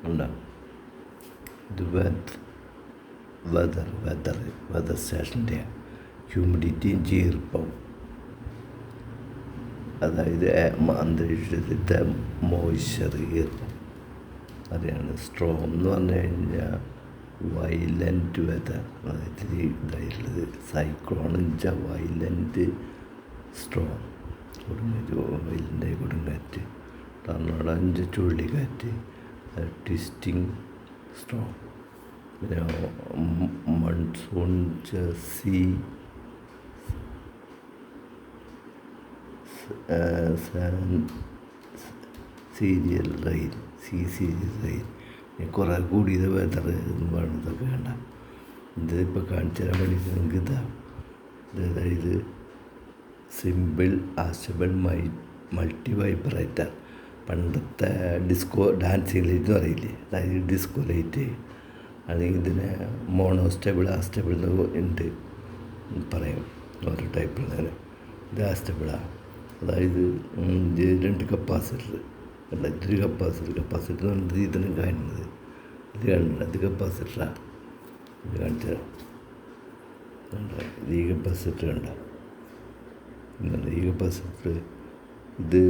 ഉണ്ടാവും. ഇത് വെതർ സ്റ്റേഷൻ്റെ ഹ്യൂമിഡിറ്റിയും ഈർപ്പം, അതായത് അന്തരീക്ഷത്തിൻ്റെ മോയ്സ്ചർ, ഈർപ്പം. അതാണ് സ്ട്രോം എന്ന് പറഞ്ഞു കഴിഞ്ഞാൽ വയലൻ്റ് വെതർ, അതായത് ഇതായിട്ടുള്ളത് സൈക്ലോൺ വയലൻ്റ് സ്ട്രോം, കൊടുങ്കാറ്റ്, ടർണാഡോ ചുഴലിക്കാറ്റ്, ട്വിസ്റ്റിംഗ് സ്ട്രോം. പിന്നെ monsoon serial rain, serial rain. കുറേ കൂടിയത് വെതർ എന്ന് പറയുന്നതൊക്കെ വേണ്ട. ഇതിപ്പോൾ കാണിച്ചു തരാൻ വേണ്ടിയിട്ട് നിങ്ങൾക്ക് അതായത് സിമ്പിൾ ആസ്റ്റബിൾ മൾട്ടി വൈബ്രേറ്റർ. പണ്ടത്തെ ഡിസ്കോ ഡാൻസിങ് ലൈറ്റ് എന്ന് പറയില്ലേ, അതായത് ഡിസ്കോ ലൈറ്റ്, അല്ലെങ്കിൽ ഇതിനെ മോണോസ്റ്റബിൾ ആസ്റ്റബിൾ ഉണ്ട് പറയും, ഓരോ ടൈപ്പുള്ളതിന്. ഇത് ആസ്റ്റബിളാണ്, അതായത് രണ്ട് കപ്പാസിറ്റർ അല്ല, ഇതൊരു കപ്പാസിറ്റർ എന്ന് പറഞ്ഞത് ഇതിന് കാണുന്നത്, ഇത് കാണുന്നത് അത് കപ്പാസിറ്ററാണ്. ഇത് കാണിച്ചു തരാം. ഇത് ഈ കപ്പാസിറ്റർ കണ്ട, ഈ കപ്പാസിറ്റർ ഇത്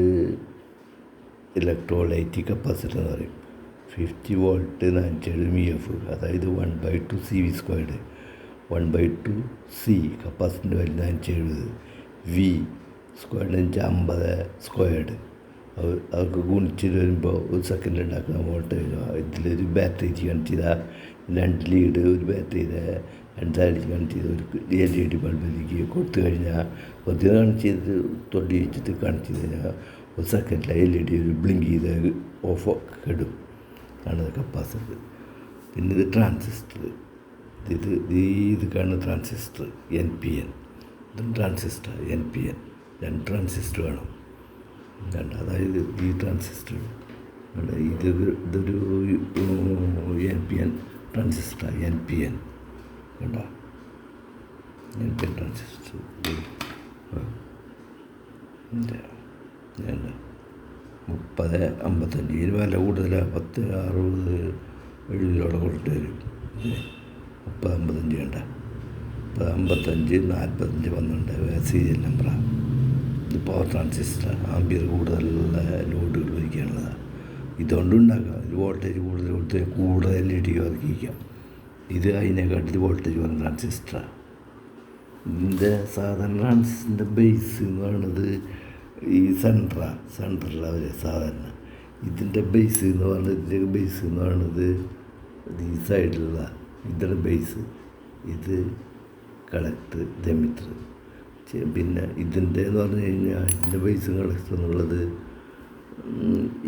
ഇലക്ട്രോലൈറ്റിക് കപ്പാസിറ്റർ എന്ന് പറയും. 50 വോൾട്ട് 470 mF, അതായത് 1/2 CV². 1/2 C കപ്പാസിറ്ററിൻ്റെ value 470, V² 50². അതൊക്കെ ഗുണിച്ചിട്ട് വരുമ്പോൾ ഒരു സെക്കൻഡ് ഉണ്ടാക്കുന്ന വോൾട്ടേജ്. ഇതിലൊരു ബാറ്ററി കാണിച്ചത്, 2 ലീഡ് ഒരു ബാറ്ററിയുടെ 2 സൈഡിൽ കാണിച്ചത് ഒരു LED ബൾബിലേക്ക് കൊടുത്തു കഴിഞ്ഞാൽ, ഒത്തിരി കാണിച്ചത് തൊണ്ടി വെച്ചിട്ട് കാണിച്ചു കഴിഞ്ഞാൽ ഒരു സെക്കൻഡിൽ LED ഒരു ബ്ലിങ്ക് ചെയ്ത് ഓഫ് ഇടും. ആണ് കപ്പാസിറ്റർ. പിന്നെ ഇത് ട്രാൻസിസ്റ്റർ, ഇത് കാണുന്ന ട്രാൻസിസ്റ്റർ NPN. ഇതും ട്രാൻസിസ്റ്റർ NPN. 2 ട്രാൻസിസ്റ്റർ വേണം. അതായത് ഈ ട്രാൻസിസ്റ്റർ ഇതൊരു NPN ട്രാൻസിസ്റ്റർ, NPN കണ്ടോ, NPN ട്രാൻസിസ്റ്റർ. 3055, ഇതിന് വില കൂടുതലാണ്, 10, 60, 70 കൊടുത്ത് വരും. 3055 വേണ്ട, 55, 45, 12 സീരിയൽ നമ്പറാണ്. ഇത് പവർ ട്രാൻസിസ്റ്റർ, ആംബിയർ കൂടുതലുള്ള ലോഡുകൾ വയ്ക്കാനുള്ളതാണ്. ഇതുകൊണ്ടുണ്ടാക്കാം, ഇത് വോൾട്ടേജ് കൂടുതൽ കൊടുത്ത് കൂടുതൽ LED വർദ്ധിക്കാം. ഇത് അതിനെക്കാട്ടിൽ വോൾട്ടേജ് വന്ന ട്രാൻസിസ്റ്ററാണ്. ഇതിൻ്റെ സാധാരണ ട്രാൻസിസ്റ്ററിൻ്റെ ബേസ് എന്ന് പറയുന്നത് ഈ സെൻട്രലാണ് അവർ സാധാരണ. ഇതിൻ്റെ ബേസ് എന്ന് പറയുന്നത് ഈ സൈഡിലുള്ള ഇതിൻ്റെ ബേസ്, ഇത് കളക്ടർ, ഇത് എമിറ്റർ. പിന്നെ ഇതിൻ്റെ എന്ന് പറഞ്ഞു കഴിഞ്ഞാൽ ഇതിൻ്റെ ബേസ് കളക്ടർ എന്നുള്ളത്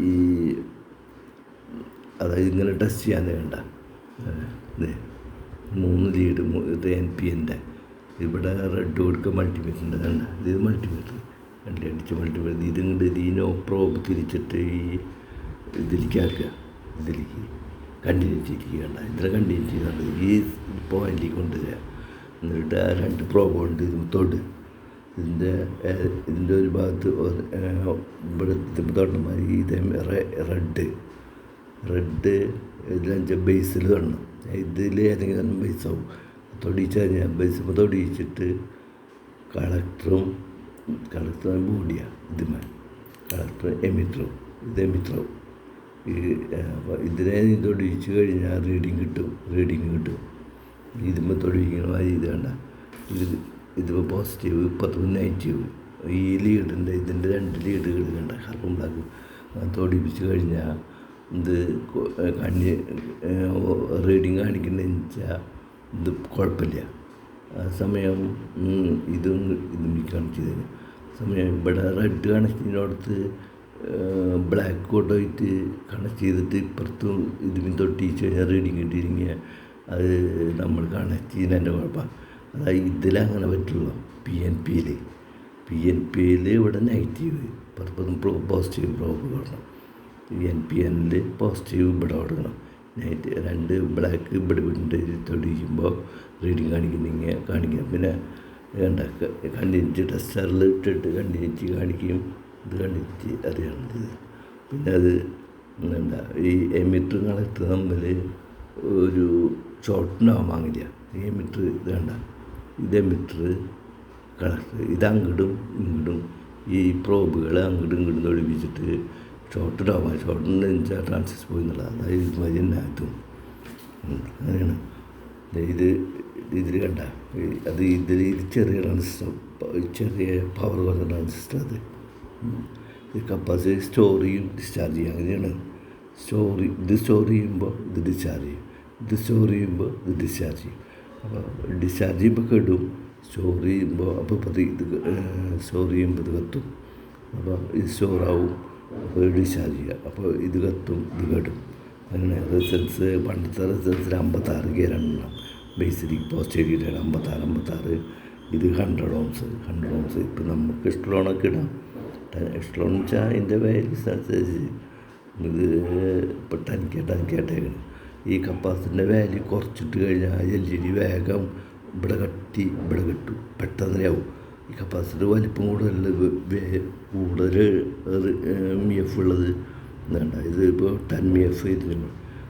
ഈ അതായത് ഇങ്ങനെ ടെസ്റ്റ് ചെയ്യാൻ വേണ്ട. ഇത് 3 ലീഡ്, ഇത് NPNൻ്റെ. ഇവിടെ റെഡ് കൊടുക്കുക മൾട്ടിമീറ്ററിൻ്റെ കണ്ട, ഇത് മൾട്ടിമീറ്റർ അടിച്ച് മൾട്ടിമീറ്റർ. ഇതിങ്ങോട്ട് ഇതിനോ പ്രോബ് തിരിച്ചിട്ട് ഈ ഇതിലേക്ക് ആക്കുക, ഇതിലേക്ക് കണ്ടിന്യൂറ്റിക്ക് കണ്ട, ഇതിനെ കണ്ടിന്യൂറ്റി കണ്ട് ഈ പോയിന്റിലേക്ക് കൊണ്ടുവരിക. എന്നിട്ട് ആ 2 പ്രോബ് കൊണ്ട് തൊട്ട് ഇതിൻ്റെ ഒരു ഭാഗത്ത് ഇവിടെ തൊട്ടമാതിരി ഇതേ റെഡ് ഇതിലെ ബേസിൽ തൊടണം. ഇതിൽ ഏതെങ്കിലും ബേസാവും തൊടിച്ച് കഴിഞ്ഞാൽ ബേസ് തൊടിച്ചിട്ട് കളക്ടറും ബോഡിയാണ് കളക്ടർ എമിറ്ററും, ഇത് എമിറ്ററാവും. ഇതിനെ തൊടിച്ച് കഴിഞ്ഞാൽ റീഡിങ് കിട്ടും. ഇതിപ്പോൾ തൊടിക്കുന്ന മാതിരി ഇത് വേണ്ട, ഇതിപ്പോൾ പോസിറ്റീവ്, 10 നെഗറ്റീവ്. ഈ ലീഡിൻ്റെ ഇതിൻ്റെ 2 ലീഡുകൾ കണ്ട കറുപ്പും ബ്ലാക്കും തൊടിപ്പിച്ച് കഴിഞ്ഞാൽ ഇത് റീഡിങ് കാണിക്കുന്നതെന്ന് വെച്ചാൽ ഇത് കുഴപ്പമില്ല. ആ സമയം ഇതും കണക്ട് ചെയ്തതിന് സമയം ഇവിടെ റെഡ് കണക്ട് ചെയ്യുന്നിടത്ത് ബ്ലാക്ക് കൊണ്ടുപോയിട്ട് കണക്ട് ചെയ്തിട്ട് ഇപ്പുറത്തും ഇതിന് തൊട്ടിച്ച് കഴിഞ്ഞാൽ റീഡിങ് കിട്ടിയിരുന്നെങ്കിൽ അത് നമ്മൾ കണക്ട് ചെയ്യുന്നതിൻ്റെ കുഴപ്പമാണ്. അതായത് ഇതിലങ്ങനെ പറ്റുള്ളൂ. PNPയിൽ ഇവിടെ നെഗറ്റീവ്, ഇപ്പുറത്തും പോസിറ്റീവ് പ്രോബ് കൊടുക്കണം. NPNൽ പോസിറ്റീവ് ഇവിടെ കൊടുക്കണം, നെഗറ്റീവ്. 2 ബ്ലാക്ക് ഇവിടെ തൊടിക്കുമ്പോൾ റീഡിങ് കാണിക്കുക. പിന്നെ കണ്ടിന്യൂറ്റി ടെസ്റ്ററിൽ ഇട്ടിട്ട് കണ്ടിന്യൂറ്റി കാണിക്കും. ഇത് കണ്ടിന്യൂറ്റി അറിയാവുന്നത്. പിന്നെ അത് എന്താ ഈ എമിറ്റർ കളക്ടർ തമ്മിൽ ഒരു ഷോർട്ടിനാവാൻ വാങ്ങില്ല. ഈ എമിറ്റർ ഇത് വേണ്ട, ഇത് എമിറ്റർ കളക്ടർ, ഇത് അങ്ങോട്ടും ഇങ്ങോട്ടും ഈ പ്രോബുകൾ അങ്ങോട്ടും ഇങ്ങോട്ടും ഒളിപ്പിച്ചിട്ട് ഷോർട്ടിനാവാൻ. ഷോർട്ടിൻ്റെ വെച്ചാൽ ട്രാൻസിസ് പോയി എന്നുള്ളത്, അതായത് ഇതുമാതിരി തന്നെ അതും അങ്ങനെയാണ്. ഇതിൽ കണ്ട അത് ഇത് ചെറിയ ട്രാൻസിസ്റ്റർ, ചെറിയ പവർ കുറഞ്ഞ ട്രാൻസിസ്റ്റർ. അത് കപ്പാസിറ്റി സ്റ്റോർ ചെയ്യും, ഡിസ്ചാർജ് ചെയ്യും. അങ്ങനെയാണ് ഇത് സ്റ്റോർ ചെയ്യുമ്പോൾ ഇത് ഡിസ്ചാർജ് ചെയ്യും, ഇത് സ്റ്റോർ ചെയ്യുമ്പോൾ ഇത് ഡിസ്ചാർജ് ചെയ്യും. അപ്പോൾ ഡിസ്ചാർജ് ചെയ്യുമ്പോൾ കെടും, സ്റ്റോർ ചെയ്യുമ്പോൾ അപ്പോൾ ഇത് സ്റ്റോർ ചെയ്യുമ്പോൾ ഇത് കത്തും. അപ്പോൾ ഇത് സ്റ്റോറാവും, അപ്പോൾ ഡിസ്ചാർജ് ചെയ്യുക, അപ്പോൾ ഇത് കത്തും, ഇത് കെടും. അങ്ങനെ റിസൾട്ട്സ് പണ്ടത്തെ റിസൾട്ട്സിൽ 56 ഗിയറുണ്ടാവും. ബേസിക് പോസ്റ്റേരിയർ 56. ഇത് 100 ഓംസ്. ഇപ്പം നമുക്ക് ഇഷ്ടമുള്ളതൊക്കെ ഇടാം. ഇഷ്ടമെന്ന് വെച്ചാൽ അതിൻ്റെ വാല്യൂസ് അനുസരിച്ച് ഇത് ഇപ്പോൾ 10K ഈ കപ്പാസിറ്ററിൻ്റെ വാല്യൂ കുറച്ചിട്ട് കഴിഞ്ഞാൽ LED വേഗം ഇവിടെ കിട്ടും, പെട്ടെന്ന് ആവും. ഈ കപ്പാസിറ്റർ വലിപ്പം കൂടുതൽ MF ഉള്ളത് വേണ്ട. ഇത് ഇപ്പോൾ 10 MF ഇതിന്,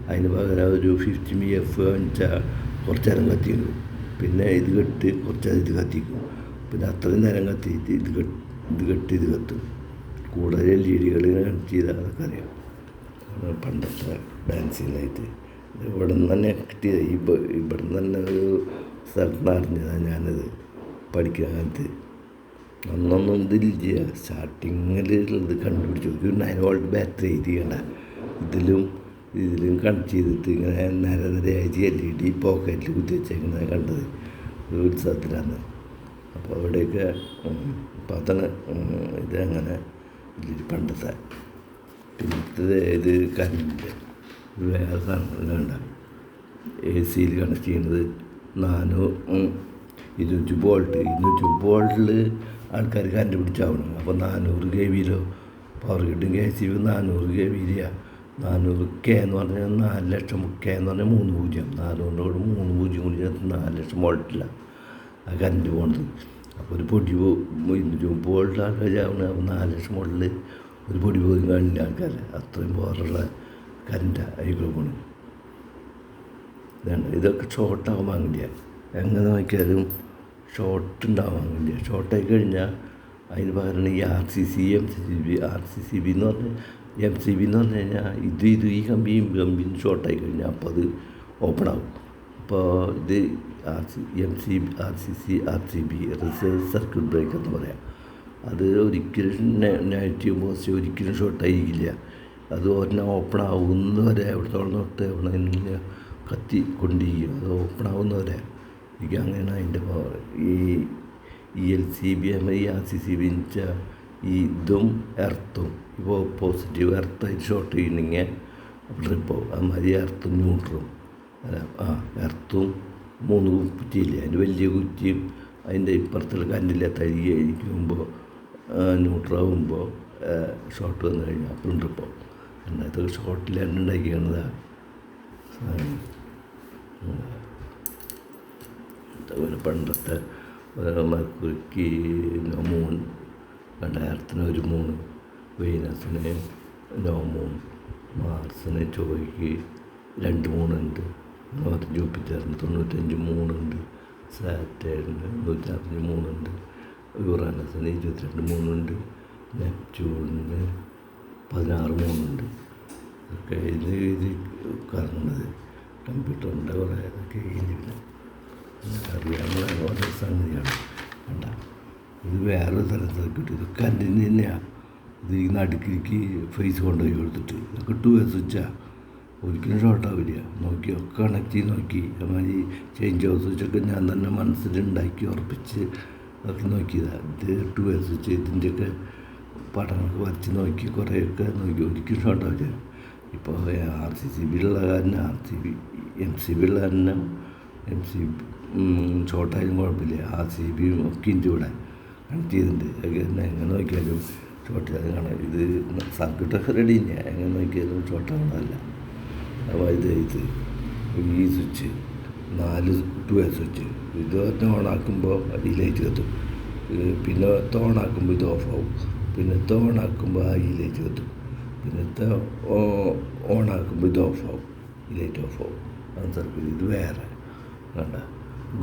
അതിന് പകരം ഒരു 50 MF വെച്ചാൽ കുറച്ച് നേരം കത്തിക്കും, പിന്നെ ഇത് കെട്ടി കുറച്ച് നേരം ഇത് കത്തിക്കും, പിന്നെ അത്രയും നേരം കത്തിയിട്ട് ഇത് കത്തും. കൂടുതൽ LED കണക്ട് ചെയ്താൽ അതൊക്കെ അറിയാം. പണ്ടത്തെ ഡാൻസിങ്ങിനായിട്ട് ഇവിടെ നിന്ന് തന്നെ കിട്ടിയത്. ഇവിടെ നിന്ന് തന്നെ ഒരു സ്ഥലത്ത് അറിഞ്ഞതാണ് ഞാനത് പഠിക്കുന്ന കാലത്ത്. അന്നൊന്നും ഇതില്ല, സ്റ്റാർട്ടിങ്ങിൽ ഇത് കണ്ടുപിടിച്ചു. ഒരു 9 വോൾട്ട് ബാറ്ററി ചെയ്യണ്ട, ഇതിലും കണക്ട് ചെയ്തിട്ട് ഇങ്ങനെ നിരയായിട്ട് LED പോക്കറ്റിൽ കുത്തി വെച്ചേക്കുന്നത് കണ്ടത് ഒരു ഉത്സവത്തിലാണ്. അപ്പോൾ അവിടെയൊക്കെ അപ്പോൾ അതാണ് ഇതങ്ങനെ പണ്ടത്തെ. പിന്നെ ഇത് കറണ്ട് വേറെ സാധനങ്ങൾ വേണ്ട. AC കണക്ട് ചെയ്യുന്നത് 200 വോൾട്ട്. 200 വോൾട്ടിൽ ആൾക്കാർ കണ്ടുപിടിച്ചാവണം. അപ്പോൾ 400 kV പവർ കിട്ടും. KCB 400 kV 400K എന്ന് പറഞ്ഞാൽ 4 ലക്ഷം. K എന്ന് പറഞ്ഞാൽ 3 0, 400 3 0 കൂടി ചേർത്ത് 4 ലക്ഷം വോൾട്ടിലാണ് ആ കറണ്ട് പോകുന്നത്. അപ്പോൾ ഒരു പൊടി 200 വോൾട്ട് ആൾക്കാർ ചാവണം. അപ്പോൾ 4 ലക്ഷം വോൾട്ടിൽ ഒരു പൊടി പോലും കാണില്ല ആൾക്കാർ. അത്രയും പവറുള്ള കറണ്ടാണ് അതിൽ പോകണം. ഇതൊക്കെ ഷോർട്ടാകാൻ വാങ്ങില്ല. എങ്ങനെ നോക്കിയാലും ഷോർട്ട് ഉണ്ടാവാൻ വേണ്ടിയ. ഷോർട്ടായി കഴിഞ്ഞാൽ അതിന് പകരം ഈ RCC MCB എന്ന് പറഞ്ഞാൽ MCB എന്ന് പറഞ്ഞു കഴിഞ്ഞാൽ ഈ കമ്പിയും ഷോർട്ടായി കഴിഞ്ഞാൽ അപ്പോൾ അത് ഓപ്പൺ ആകും. അപ്പോൾ ഇത് RCB റിസർവ് സർക്യൂട്ട് ബ്രേക്കർ എന്ന് പറയാം. അത് ഒരിക്കലും നെഗറ്റീവ് പോസിറ്റീവ് ഒരിക്കലും ഷോർട്ടായിരിക്കില്ല. അത് ഒരെണ്ണം ഓപ്പൺ ആവുന്നവരെ എവിടത്തോളം തൊട്ട് എവിടെ കത്തി കൊണ്ടിരിക്കും. അത് ഓപ്പൺ ആവുന്നവരെ എനിക്ക് അങ്ങനെയാണ് അതിൻ്റെ പവർ. ഈ LCB ഈ RCCB എന്ന് വെച്ചാൽ ഇതും എർത്തും ഇപ്പോൾ പോസിറ്റീവ് എർത്തായിട്ട് ഷോർട്ട് ചെയ്യണമെങ്കിൽ ട്രിപ്പോ അതുമാതിരി എർത്തും ന്യൂട്രും എർത്തും 3 കുറ്റിയില്ലേ, അതിൻ്റെ വലിയ കുറ്റിയും അതിൻ്റെ ഇപ്പുറത്തുള്ള കല്ലില്ല തരികെ ഇരിക്കുമ്പോൾ ന്യൂട്രാകുമ്പോൾ ഷോർട്ട് വന്നു കഴിഞ്ഞാൽ അപ്പോഴും ട്രിപ്പോ. ഇതൊക്കെ ഷോർട്ടിൽ ഉണ്ടാക്കിയാണതാണ്. അതുപോലെ പണ്ടത്തെ മർക്കുറിക്ക് 3, 2000 ഒരു 3, വീനസിന് 3, മാർസിന് ചൊവ്വയ്ക്ക് 2 3 ജൂപ്പിറ്ററിന് 95 3, സാറ്റേണിന് 163 യുറാനസിന് 22 3, നെപ്റ്റ്യൂണിന് 16 3. ഒക്കെ ഇത് കറങ്ങുന്നത് കമ്പ്യൂട്ടറിൻ്റെ കുറേ ഇതൊക്കെ കഴിഞ്ഞില്ല അറിയാനുള്ള ഓരോ സംഗതിയാണ്. വേണ്ട, ഇത് വേറൊരു തരം സർക്യൂട്ട്. ഇത് കറണ്ടിന് തന്നെയാണ്. ഇത് ഈ നടുക്കിലേക്ക് ഫേസ് കൊണ്ടുപോയി കൊടുത്തിട്ട് ഇതൊക്കെ 2 സ്വിച്ചാണ്. ഒരിക്കലും ഷോർട്ടാവില്ല. നോക്കി ഒക്കെ കണക്ട് ചെയ്ത് നോക്കി. അതുമാതിരി ചേഞ്ച് ഓഫ് സ്വിച്ചൊക്കെ ഞാൻ തന്നെ മനസ്സിലുണ്ടാക്കി ഉറപ്പിച്ച് അതൊക്കെ നോക്കിയതാണ്. ഇത് 2 സ്വിച്ച് ഇതിൻ്റെയൊക്കെ പടങ്ങളൊക്കെ വരച്ച് നോക്കി കുറേയൊക്കെ നോക്കി. ഒരിക്കലും ഷോർട്ടാവില്ല. ഇപ്പോൾ RCCB ഉള്ള കാരണം MCB ഉള്ള കാരണം MCB ഷോർട്ടായാലും കുഴപ്പമില്ല. RCB ഒക്കെ ഇതിൻ്റെ കൂടെ കണക്ട് ചെയ്തിട്ടുണ്ട്. എങ്ങനെ നോക്കിയാലും ഷോർട്ടായാലും കാണാം. ഇത് സർക്യൂട്ടൊക്കെ റെഡി തന്നെയാണ്. എങ്ങനെ നോക്കിയാലും ഷോർട്ടാകുന്നതല്ല. അപ്പോൾ ഇത് ഈ സ്വിച്ച് 4 2 സ്വിച്ച് ഇത് ഓണാക്കുമ്പോൾ ഈ ലൈറ്റ് കത്തും. പിന്നെ ഓണാക്കുമ്പോൾ ഇത് ഓഫാവും. പിന്നെ ഓണാക്കുമ്പോൾ ഈ ലൈറ്റ് കത്തും. പിന്നത്തെ ഓണാക്കുമ്പോൾ ഇത് ഓഫാവും, ഈ ലൈറ്റ് ഓഫാവും. അത് സർക്യൂട്ട് ഇത് വേറെ വേണ്ട.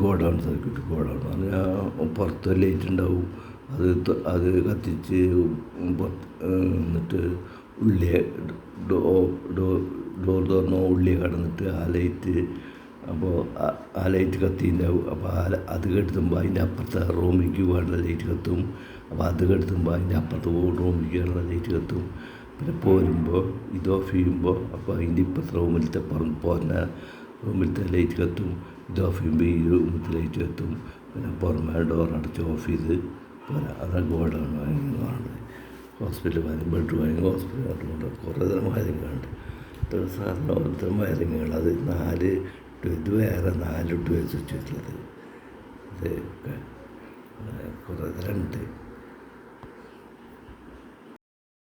Godown circuit. ഗോഡൗൺ എന്ന് പറഞ്ഞാൽ പുറത്ത് ലൈറ്റ് ഉണ്ടാവും, അത് കത്തിച്ച് എന്നിട്ട് ഉള്ളിയെ ഡോർ തുറന്ന് ഉള്ളിയെ കടന്നിട്ട് ആ ലൈറ്റ്, അപ്പോൾ ആ ലൈറ്റ് കത്തിയിട്ടുണ്ടാവും. അപ്പോൾ അത് കെടുത്തുമ്പോൾ അതിൻ്റെ അപ്പുറത്തെ റൂമിലേക്ക് വേണ്ട ലൈറ്റ് കത്തും. അപ്പോൾ അത് കെടുത്തുമ്പോൾ അതിൻ്റെ അപ്പുറത്ത് റൂമിലേക്ക് വേണ്ട ലൈറ്റ് കത്തും. പിന്നെ പോരുമ്പോൾ ഇത് ഓഫ് ചെയ്യുമ്പോൾ അപ്പോൾ അതിൻ്റെ ഇപ്പുറത്തെ റൂമിലത്തെ പോരുന്ന റൂമിലത്തെ ലൈറ്റ് കത്തും. ഇത് ഓഫ് ചെയ്യുമ്പോൾ ഈ റൂമിലത്തെ ലൈറ്റ് കത്തും. പിന്നെ പുറമെ ഡോർ അടച്ച് ഓഫ് ചെയ്ത് പോരാ. അതാണ് ഗോഡൗൺ വയറിംഗ് എന്ന് പറയുന്നത്. Hospital wiring, bed wiring, hospital wiring, കുറേ തരം വയറിങ്ങുകളുണ്ട്. സാധാരണ ഓരോരുത്തരും വയറിങ്ങുകൾ. അത് 4 ഇത് വേറെ 4 സ്വിച്ച് വെച്ചുള്ളത്. ഇത് കുറേ തരം ഉണ്ട്.